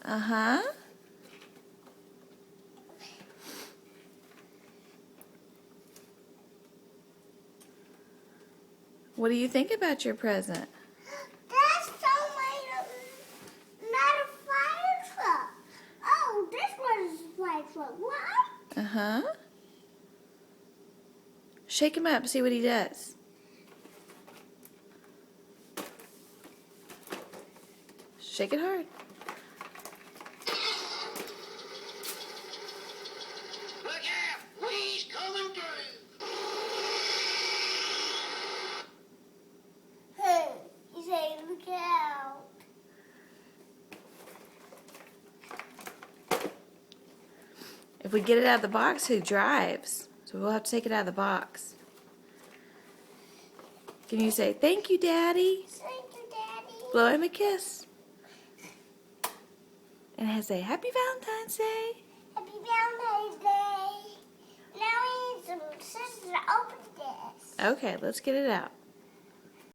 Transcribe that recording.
Uh-huh. What do you think about your present? That's not a fire truck. Oh, this one is a fire truck. What? Uh-huh. Shake him up, see what he does. Shake it hard. Look out! We's coming through! Hey, you say look out. If we get it out of the box, who drives? So we'll have to take it out of the box. Can you say, thank you, Daddy? Thank you, Daddy. Blow him a kiss. And say, Happy Valentine's Day. Happy Valentine's Day. Now we need some scissors to open this. Okay, let's get it out.